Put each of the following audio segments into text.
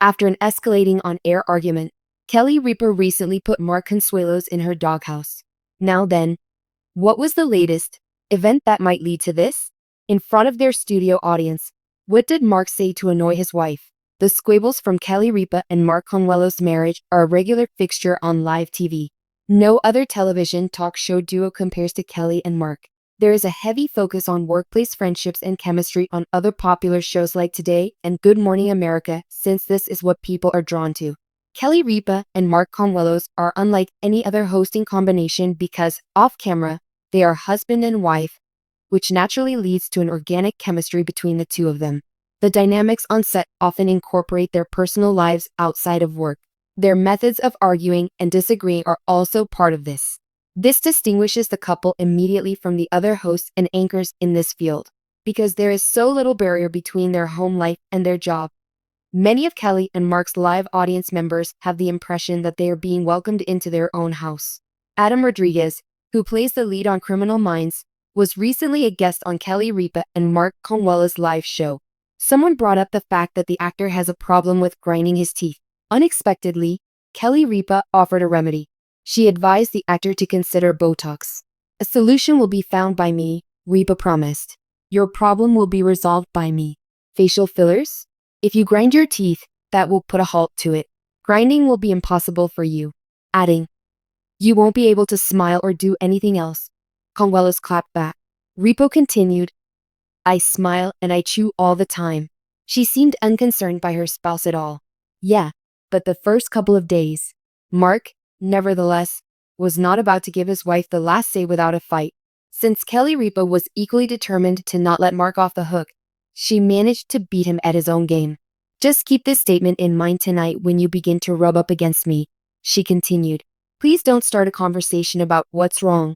After an escalating on-air argument, Kelly Ripa recently put Mark Consuelos in her doghouse. Now then, what was the latest event that might lead to this? In front of their studio audience, what did Mark say to annoy his wife? The squabbles from Kelly Ripa and Mark Consuelos' marriage are a regular fixture on live TV. No other television talk show duo compares to Kelly and Mark. There is a heavy focus on workplace friendships and chemistry on other popular shows like Today and Good Morning America, since this is what people are drawn to. Kelly Ripa and Mark Consuelos are unlike any other hosting combination because, off-camera, they are husband and wife, which naturally leads to an organic chemistry between the two of them. The dynamics on set often incorporate their personal lives outside of work. Their methods of arguing and disagreeing are also part of this. This distinguishes the couple immediately from the other hosts and anchors in this field, because there is so little barrier between their home life and their job. Many of Kelly and Mark's live audience members have the impression that they are being welcomed into their own house. Adam Rodriguez, who plays the lead on Criminal Minds, was recently a guest on Kelly Ripa and Mark Consuelos' live show. Someone brought up the fact that the actor has a problem with grinding his teeth. Unexpectedly, Kelly Ripa offered a remedy. She advised the actor to consider Botox. "A solution will be found by me," Ripa promised. "Your problem will be resolved by me." Facial fillers? If you grind your teeth, that will put a halt to it. Grinding will be impossible for you. Adding, "You won't be able to smile or do anything else." Consuelos clapped back. Ripa continued, "I smile and I chew all the time." She seemed unconcerned by her spouse at all. Yeah, but the first couple of days. Mark, nevertheless, was not about to give his wife the last say without a fight. Since Kelly Ripa was equally determined to not let Mark off the hook, she managed to beat him at his own game. "Just keep this statement in mind tonight when you begin to rub up against me," she continued. "Please don't start a conversation about what's wrong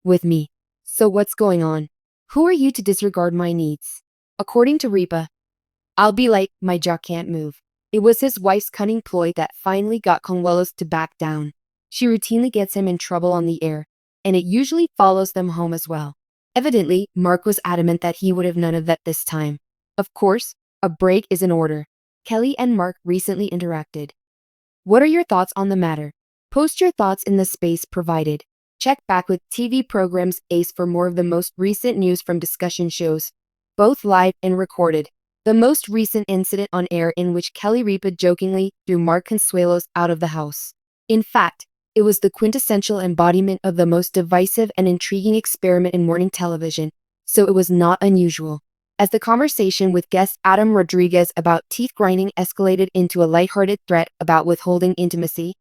with me. So what's going on? Who are you to disregard my needs?" According to Ripa, "I'll be like, my jaw can't move." It was his wife's cunning ploy that finally got Consuelos to back down. She routinely gets him in trouble on the air, and it usually follows them home as well. Evidently, Mark was adamant that he would have none of that this time. Of course, a break is in order. Kelly and Mark recently interacted. What are your thoughts on the matter? Post your thoughts in the space provided. Check back with TV programs ACE for more of the most recent news from discussion shows, both live and recorded. The most recent incident on air in which Kelly Ripa jokingly threw Mark Consuelos out of the house. In fact, it was the quintessential embodiment of the most divisive and intriguing experiment in morning television, so it was not unusual. As the conversation with guest Adam Rodriguez about teeth grinding escalated into a lighthearted threat about withholding intimacy,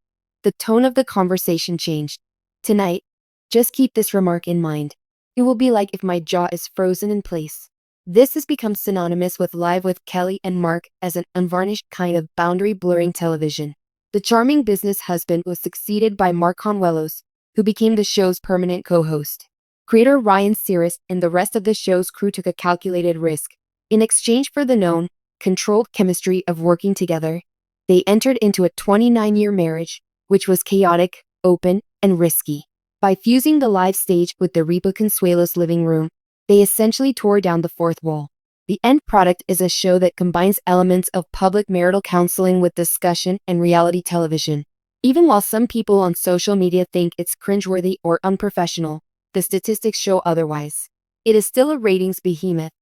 the tone of the conversation changed. "Tonight, just keep this remark in mind. It will be like if my jaw is frozen in place." This has become synonymous with Live with Kelly and Mark as an unvarnished kind of boundary-blurring television. The charming business husband was succeeded by Mark Consuelos, who became the show's permanent co-host. Creator Ryan Searist and the rest of the show's crew took a calculated risk. In exchange for the known, controlled chemistry of working together, they entered into a 29-year marriage, which was chaotic, open, and risky. By fusing the live stage with the Ripa Consuelos living room, they essentially tore down the fourth wall. The end product is a show that combines elements of public marital counseling with discussion and reality television. Even while some people on social media think it's cringeworthy or unprofessional, the statistics show otherwise. It is still a ratings behemoth,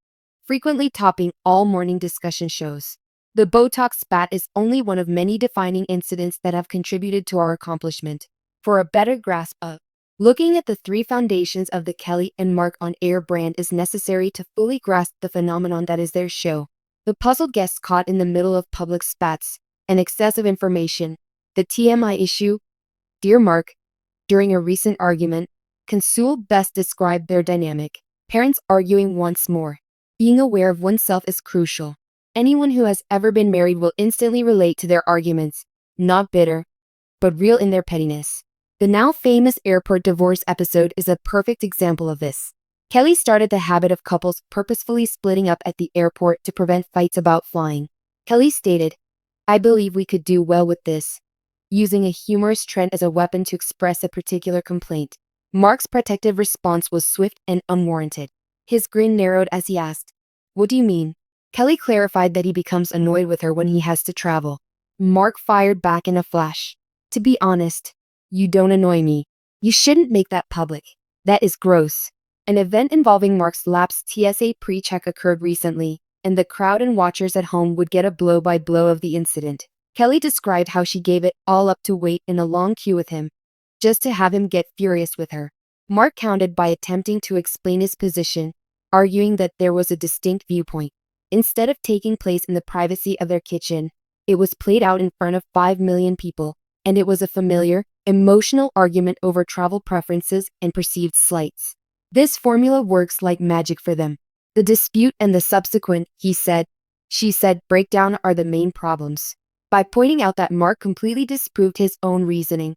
frequently topping all morning discussion shows. The Botox spat is only one of many defining incidents that have contributed to our accomplishment. For a better grasp of looking at the three foundations of the Kelly and Mark on air brand is necessary to fully grasp the phenomenon that is their show. The puzzled guests caught in the middle of public spats and excessive information. The TMI issue. Dear Mark, during a recent argument, Consul best described their dynamic. Parents arguing once more. Being aware of oneself is crucial. Anyone who has ever been married will instantly relate to their arguments, not bitter, but real in their pettiness. The now famous airport divorce episode is a perfect example of this. Kelly started the habit of couples purposefully splitting up at the airport to prevent fights about flying. Kelly stated, "I believe we could do well with this," using a humorous trend as a weapon to express a particular complaint. Mark's protective response was swift and unwarranted. His grin narrowed as he asked, "What do you mean?" Kelly clarified that he becomes annoyed with her when he has to travel. Mark fired back in a flash. To be honest, you don't annoy me. You shouldn't make that public. That is gross. An event involving Mark's lapsed TSA pre-check occurred recently, and the crowd and watchers at home would get a blow-by-blow of the incident. Kelly described how she gave it all up to wait in a long queue with him, just to have him get furious with her. Mark countered by attempting to explain his position, arguing that there was a distinct viewpoint. Instead of taking place in the privacy of their kitchen, it was played out in front of 5 million people, and it was a familiar, emotional argument over travel preferences and perceived slights. This formula works like magic for them. The dispute and the subsequent she said breakdown are the main problems. By pointing out that Mark completely disproved his own reasoning,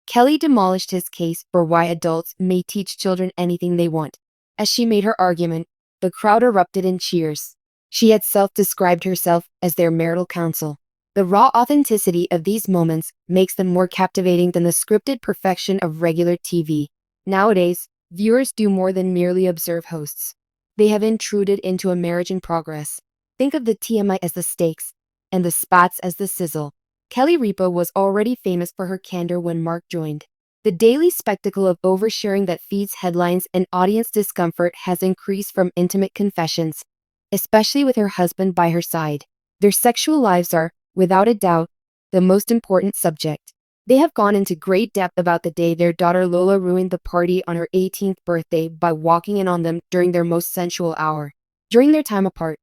Kelly demolished his case for why adults may teach children anything they want. As she made her argument, the crowd erupted in cheers. She had self-described herself as their marital counsel. The raw authenticity of these moments makes them more captivating than the scripted perfection of regular TV. Nowadays, viewers do more than merely observe hosts. They have intruded into a marriage in progress. Think of the TMI as the stakes, and the spats as the sizzle. Kelly Ripa was already famous for her candor when Mark joined. The daily spectacle of oversharing that feeds headlines and audience discomfort has increased from intimate confessions, especially with her husband by her side. Their sexual lives are, without a doubt, the most important subject. They have gone into great depth about the day their daughter Lola ruined the party on her 18th birthday by walking in on them during their most sensual hour. During their time apart,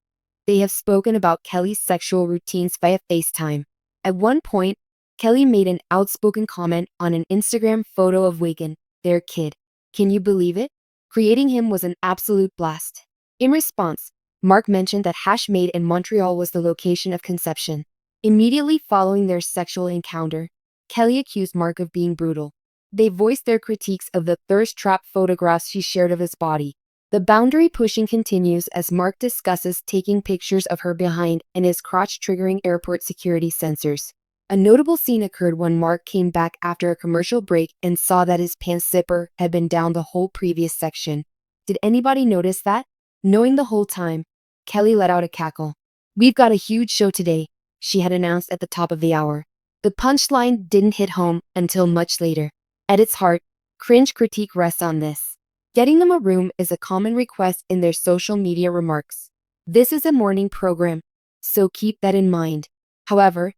they have spoken about Kelly's sexual routines via FaceTime. At one point, Kelly made an outspoken comment on an Instagram photo of Wigan, their kid. Can you believe it? Creating him was an absolute blast. In response, Mark mentioned that Hashmade in Montreal was the location of conception. Immediately following their sexual encounter, Kelly accused Mark of being brutal. They voiced their critiques of the thirst trap photographs she shared of his body. The boundary pushing continues as Mark discusses taking pictures of her behind and his crotch triggering airport security sensors. A notable scene occurred when Mark came back after a commercial break and saw that his pants zipper had been down the whole previous section. Did anybody notice that? Knowing the whole time, Kelly let out a cackle. "We've got a huge show today," she had announced at the top of the hour. The punchline didn't hit home until much later. At its heart, cringe critique rests on this. Getting them a room is a common request in their social media remarks. This is a morning program, so keep that in mind. However,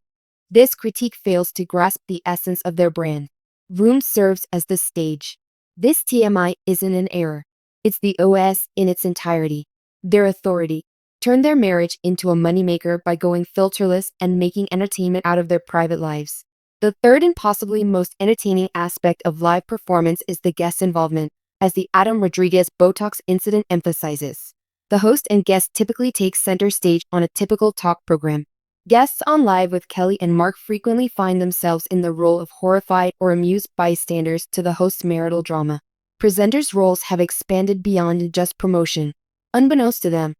this critique fails to grasp the essence of their brand. Room serves as the stage. This TMI isn't an error. It's the OS in its entirety. Their authority turned their marriage into a moneymaker by going filterless and making entertainment out of their private lives. The third and possibly most entertaining aspect of live performance is the guest involvement, as the Adam Rodriguez Botox incident emphasizes. The host and guest typically take center stage on a typical talk program. Guests on Live with Kelly and Mark frequently find themselves in the role of horrified or amused bystanders to the host's marital drama. Presenters' roles have expanded beyond just promotion. Unbeknownst to them,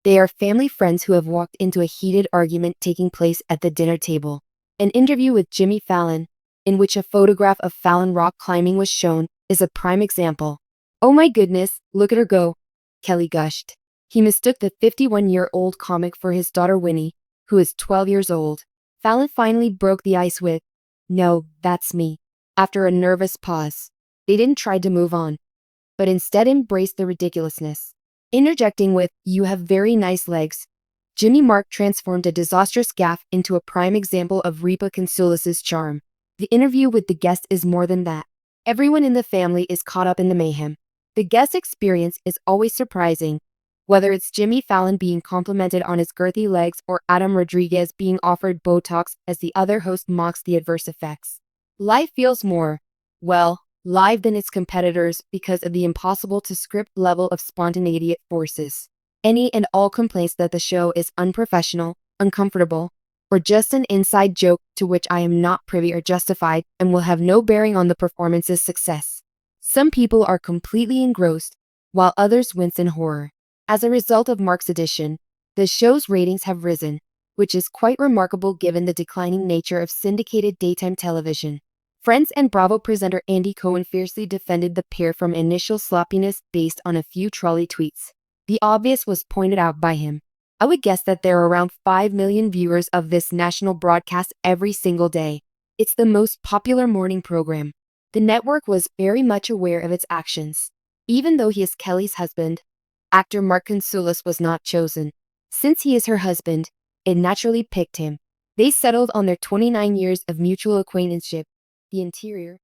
they are family friends who have walked into a heated argument taking place at the dinner table. An interview with Jimmy Fallon, in which a photograph of Fallon rock climbing was shown, is a prime example. "Oh my goodness, look at her go," Kelly gushed. He mistook the 51-year-old comic for his daughter Winnie, who is 12 years old. Fallon finally broke the ice with, "No, that's me." After a nervous pause, they didn't try to move on, but instead embraced the ridiculousness. Interjecting with, "You have very nice legs," Jimmy Mark transformed a disastrous gaffe into a prime example of Ripa Consuelos' charm. The interview with the guest is more than that. Everyone in the family is caught up in the mayhem. The guest experience is always surprising, whether it's Jimmy Fallon being complimented on his girthy legs or Adam Rodriguez being offered Botox as the other host mocks the adverse effects. Life feels more, well, live than its competitors because of the impossible to script level of spontaneity it forces. Any and all complaints that the show is unprofessional, uncomfortable, or just an inside joke to which I am not privy are justified and will have no bearing on the performance's success. Some people are completely engrossed, while others wince in horror. As a result of Mark's addition, the show's ratings have risen, which is quite remarkable given the declining nature of syndicated daytime television. Friends and Bravo presenter Andy Cohen fiercely defended the pair from initial sloppiness based on a few trolley tweets. The obvious was pointed out by him. I would guess that there are around 5 million viewers of this national broadcast every single day. It's the most popular morning program. The network was very much aware of its actions. Even though he is Kelly's husband, actor Mark Consuelos was not chosen. Since he is her husband, it naturally picked him. They settled on their 29 years of mutual acquaintanceship. The interior